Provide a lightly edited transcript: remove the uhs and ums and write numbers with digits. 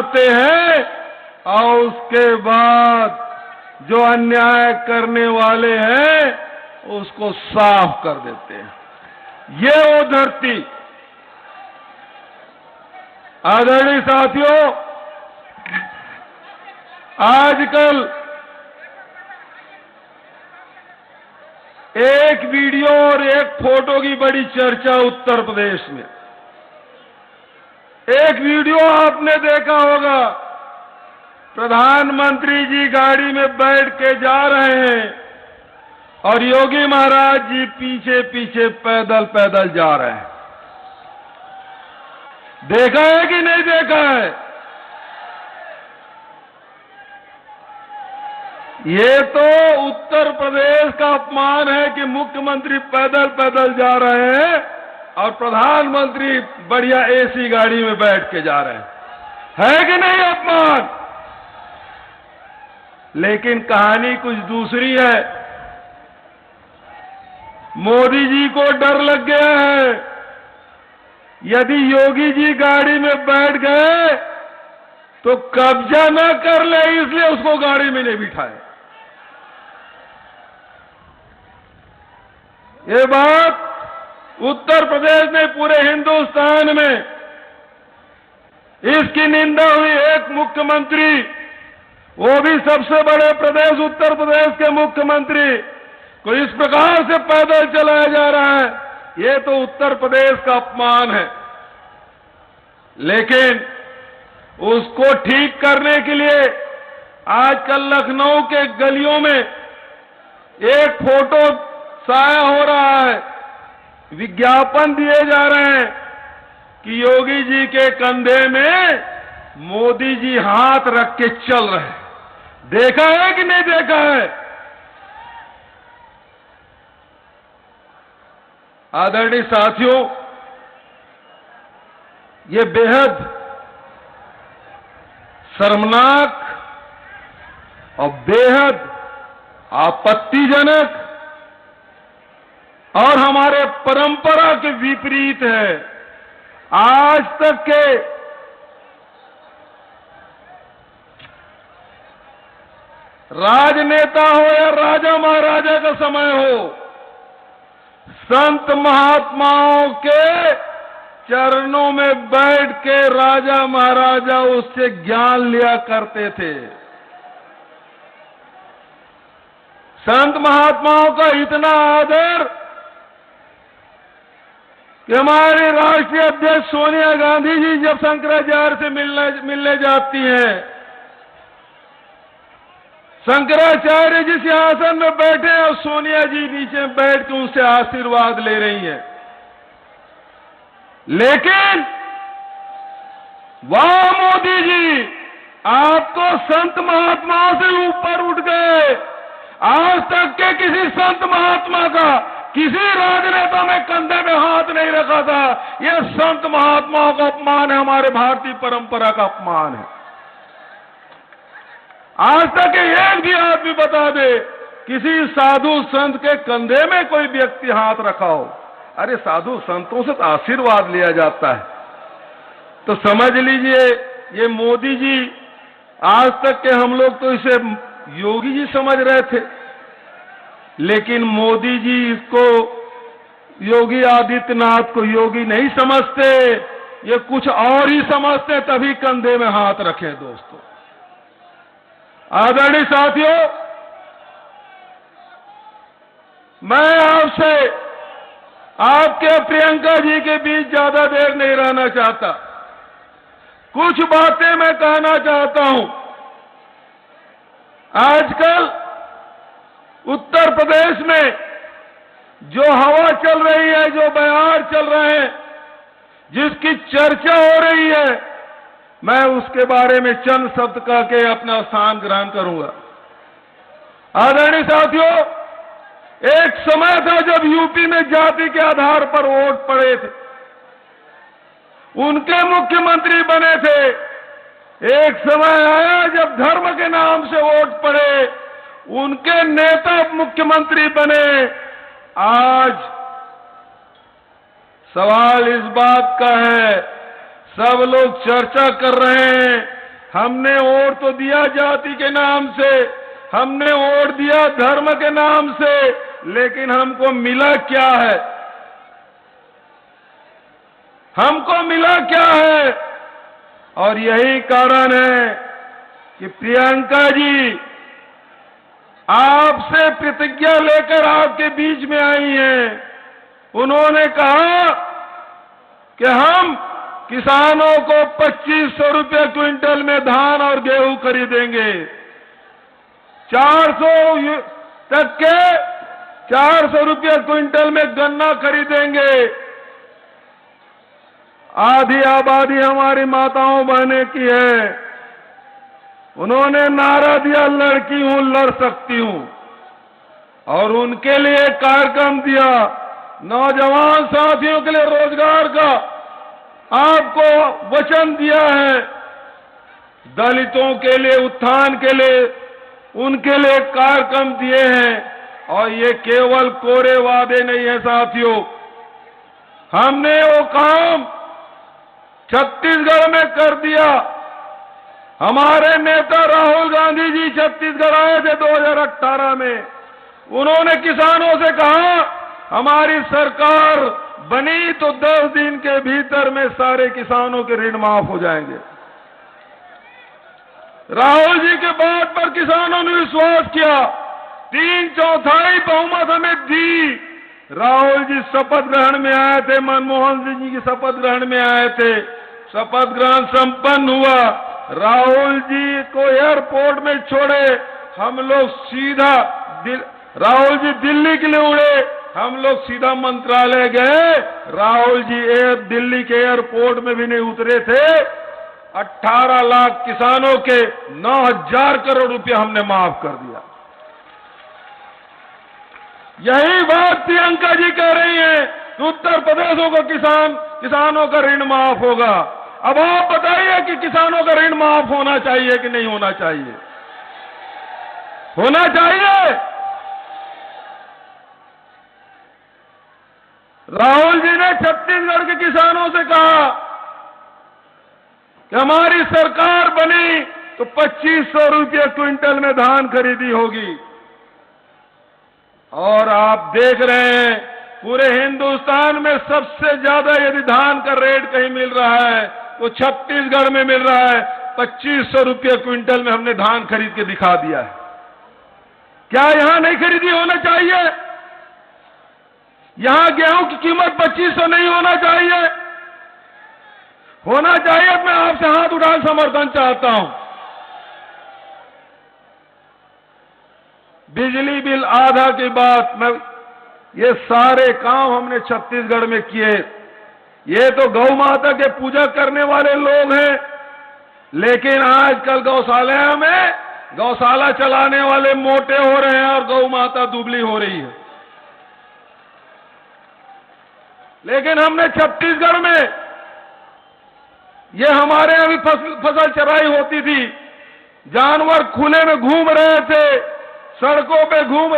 करते हैं और उसके बाद जो अन्याय करने वाले हैं उसको साफ कर देते हैं। ये वो धरती। आदरणीय साथियों, आजकल एक वीडियो और एक फोटो की बड़ी चर्चा उत्तर प्रदेश में। एक वीडियो आपने देखा होगा, प्रधानमंत्री जी गाड़ी में बैठ के जा रहे हैं और योगी महाराज जी पीछे पीछे पैदल पैदल जा रहे हैं। देखा है कि नहीं देखा है? ये तो उत्तर प्रदेश का अपमान है कि मुख्यमंत्री पैदल पैदल जा रहे हैं और प्रधानमंत्री बढ़िया एसी गाड़ी में बैठ के जा रहे हैं। है कि नहीं अपमान? लेकिन कहानी कुछ दूसरी है। मोदी जी को डर लग गया है, यदि योगी जी गाड़ी में बैठ गए तो कब्जा न कर ले, इसलिए उसको गाड़ी में नहीं बिठाए। ये बात उत्तर प्रदेश में, पूरे हिंदुस्तान में इसकी निंदा हुई। एक मुख्यमंत्री, वो भी सबसे बड़े प्रदेश उत्तर प्रदेश के मुख्यमंत्री को इस प्रकार से पैदल चलाया जा रहा है, ये तो उत्तर प्रदेश का अपमान है। लेकिन उसको ठीक करने के लिए आजकल लखनऊ के गलियों में एक फोटो साया हो रहा है, विज्ञापन दिए जा रहे हैं कि योगी जी के कंधे में मोदी जी हाथ रख के चल रहे हैं। देखा है कि नहीं देखा है? आदरणीय साथियों, ये बेहद शर्मनाक और बेहद आपत्तिजनक और हमारे परंपरा के विपरीत है। आज तक के राजनेता हो या राजा महाराजा का समय हो, संत महात्माओं के चरणों में बैठ के राजा महाराजा उससे ज्ञान लिया करते थे। संत महात्माओं का इतना आदर कि हमारे राष्ट्रीय अध्यक्ष सोनिया गांधी जी जब शंकराचार्य से मिलने जाती हैं, शंकराचार्य जिस आसन में बैठे हैं और सोनिया जी नीचे बैठ के उनसे आशीर्वाद ले रही हैं। लेकिन वाह मोदी जी, आप तो संत महात्माओं से ऊपर उठ गए। आज तक के किसी संत महात्मा का, किसी राजनेता में कंधे में हाथ नहीं रखा था। यह संत महात्माओं का अपमान है, हमारे भारतीय परंपरा का अपमान है। आज तक एक भी आदमी बता दे किसी साधु संत के कंधे में कोई व्यक्ति हाथ रखा हो। अरे साधु संतों से तो आशीर्वाद लिया जाता है। तो समझ लीजिए, ये मोदी जी, आज तक के हम लोग तो इसे योगी जी समझ रहे थे, लेकिन मोदी जी इसको, योगी आदित्यनाथ को योगी नहीं समझते, ये कुछ और ही समझते, तभी कंधे में हाथ रखे। दोस्तों, आदरणीय साथियों, मैं आपसे, आपके प्रियंका जी के बीच ज्यादा देर नहीं रहना चाहता। कुछ बातें मैं कहना चाहता हूं। आजकल उत्तर प्रदेश में जो हवा चल रही है, जो बयार चल रहे हैं, जिसकी चर्चा हो रही है, मैं उसके बारे में चंद शब्द कह के अपना स्थान ग्रहण करूंगा। आदरणीय साथियों, एक समय था जब यूपी में जाति के आधार पर वोट पड़े थे, उनके मुख्यमंत्री बने थे। एक समय आया जब धर्म के नाम से वोट पड़े, उनके नेता मुख्यमंत्री बने। आज सवाल इस बात का है, सब लोग चर्चा कर रहे हैं हमने वोट तो दिया जाति के नाम से, हमने वोट दिया धर्म के नाम से, लेकिन हमको मिला क्या है? हमको मिला क्या है? और यही कारण है कि प्रियंका जी आपसे प्रतिज्ञा लेकर आपके बीच में आई हैं। उन्होंने कहा कि हम किसानों को 2500 रुपये क्विंटल में धान और गेहूं खरीदेंगे, 400 तक के 400 रुपये क्विंटल में गन्ना खरीदेंगे। आधी आबादी हमारी माताओं बहने की है। उन्होंने नारा दिया, लड़की हूं लड़ सकती हूं, और उनके लिए कार्यक्रम दिया, नौजवान साथियों के लिए रोजगार का आपको वचन दिया है, दलितों के लिए उत्थान के लिए उनके लिए कार्यक्रम दिए हैं। और ये केवल कोरे वादे नहीं है साथियों, हमने वो काम छत्तीसगढ़ में कर दिया। हमारे नेता राहुल गांधी जी छत्तीसगढ़ आए थे 2018 में। उन्होंने किसानों से कहा हमारी सरकार बनी तो 10 दिन के भीतर में सारे किसानों के ऋण माफ हो जाएंगे। राहुल जी के बात पर किसानों ने विश्वास किया, 3/4 बहुमत हमें दी। राहुल जी शपथ ग्रहण में आए थे, मनमोहन सिंह जी की शपथ ग्रहण में आए थे, शपथ ग्रहण संपन्न हुआ। राहुल जी को एयरपोर्ट में छोड़े, हम लोग सीधा राहुल जी दिल्ली के लिए उड़े, हम लोग सीधा मंत्रालय गए। राहुल जी दिल्ली के एयरपोर्ट में भी नहीं उतरे थे। 18 लाख किसानों के 9,000 करोड़ रुपया हमने माफ कर दिया। यही बात प्रियंका जी कह रही हैं कि उत्तर प्रदेशों को किसानों का ऋण माफ होगा। अब आप बताइए कि किसानों का ऋण माफ होना चाहिए कि नहीं होना चाहिए? होना चाहिए। राहुल जी ने छत्तीसगढ़ के किसानों से कहा कि हमारी सरकार बनी तो 2500 रुपये क्विंटल में धान खरीदी होगी। और आप देख रहे हैं पूरे हिंदुस्तान में सबसे ज्यादा यदि धान का रेट कहीं मिल रहा है तो छत्तीसगढ़ में मिल रहा है। 2500 रुपये क्विंटल में हमने धान खरीद के दिखा दिया है। क्या यहां नहीं खरीदी होना चाहिए? यहां गेहूं की कीमत 2500 नहीं होना चाहिए? होना चाहिए। मैं आपसे हाथ उठा समर्थन चाहता हूं। बिजली बिल आधा की बात, मैं ये सारे काम हमने छत्तीसगढ़ में किए। ये तो गौ माता के पूजा करने वाले लोग हैं, लेकिन आजकल गौशाला में गौशाला चलाने वाले मोटे हो रहे हैं और गौ माता दुबली हो रही है। लेकिन हमने छत्तीसगढ़ में ये हमारे अभी फसल चराई होती थी, जानवर खुले में घूम रहे थे, सड़कों पे घूम